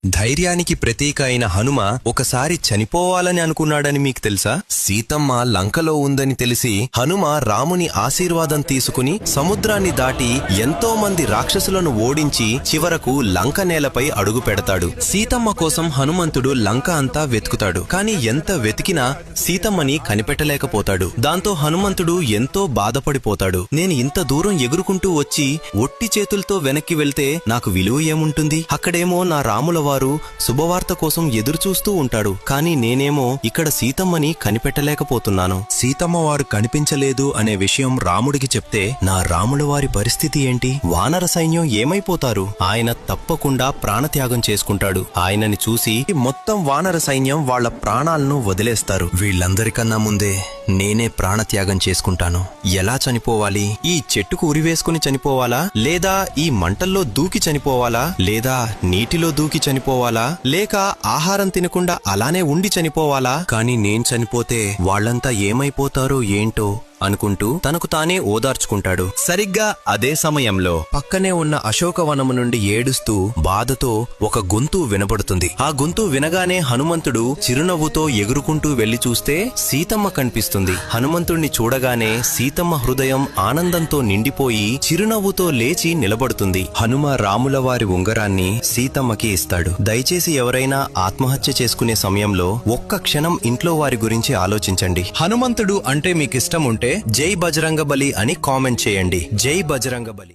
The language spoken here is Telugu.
ధైర్యానికి ప్రతీక అయిన హనుమ ఒకసారి చనిపోవాలని అనుకున్నాడని మీకు తెలుసా? సీతమ్మ లంకలో ఉందని తెలిసి హనుమ రాముని ఆశీర్వాదం తీసుకుని సముద్రాన్ని దాటి ఎంతో మంది రాక్షసులను ఓడించి చివరకు లంక నేలపై అడుగు పెడతాడు. సీతమ్మ కోసం హనుమంతుడు లంక అంతా వెతుకుతాడు. కాని ఎంత వెతికినా సీతమ్మని కనిపెట్టలేకపోతాడు. దాంతో హనుమంతుడు ఎంతో బాధపడిపోతాడు. నేను ఇంత దూరం ఎగురుకుంటూ వచ్చి ఒట్టి చేతులతో వెనక్కి వెళ్తే నాకు విలువ ఏముంటుంది? అక్కడేమో నా రాముల వారు శుభవార్త కోసం ఎదురుచూస్తూ ఉంటాడు. కాని నేనేమో ఇక్కడ సీతమ్మని కనిపెట్టలేకపోతున్నాను. సీతమ్మ వారు కనిపించలేదు అనే విషయం రాముడికి చెప్తే నా రాముల వారి పరిస్థితి ఏంటి? వానర సైన్యం ఏమైపోతారు? ఆయన తప్పకుండా ప్రాణత్యాగం చేసుకుంటాడు. ఆయనని చూసి మొత్తం వానర సైన్యం వాళ్ల ప్రాణాలను వదిలేస్తారు. వీళ్లందరికన్నా ముందే నేనే ప్రాణత్యాగం చేసుకుంటాను. ఎలా చనిపోవాలి? ఈ చెట్టుకు ఉరివేసుకుని చనిపోవాలా, లేదా ఈ మంటల్లో దూకి చనిపోవాలా, లేదా నీటిలో దూకి చనిపోవాలా, లేక ఆహారం తినకుండా అలానే ఉండి చనిపోవాలా? కాని నేను చనిపోతే వాళ్లంతా ఏమైపోతారో ఏంటో అనుకుంటూ తనకు తానే ఓదార్చుకుంటాడు. సరిగ్గా అదే సమయంలో పక్కనే ఉన్న అశోకవనము నుండి ఏడుస్తూ బాధతో ఒక గొంతు వినపడుతుంది. ఆ గొంతు వినగానే హనుమంతుడు చిరునవ్వుతో ఎగురుకుంటూ వెళ్లి చూస్తే సీతమ్మ కనిపిస్తుంది. హనుమంతుణ్ణి చూడగానే సీతమ్మ హృదయం ఆనందంతో నిండిపోయి చిరునవ్వుతో లేచి నిలబడుతుంది. హనుమ రాముల వారి ఉంగరాన్ని సీతమ్మకి ఇస్తాడు. దయచేసి ఎవరైనా ఆత్మహత్య చేసుకునే సమయంలో ఒక్క క్షణం ఇంట్లో వారి గురించి ఆలోచించండి. హనుమంతుడు అంటే మీకిష్టం ఉంటే జై బజరంగబలి అని కామెంట్ చేయండి. జై బజరంగబలి.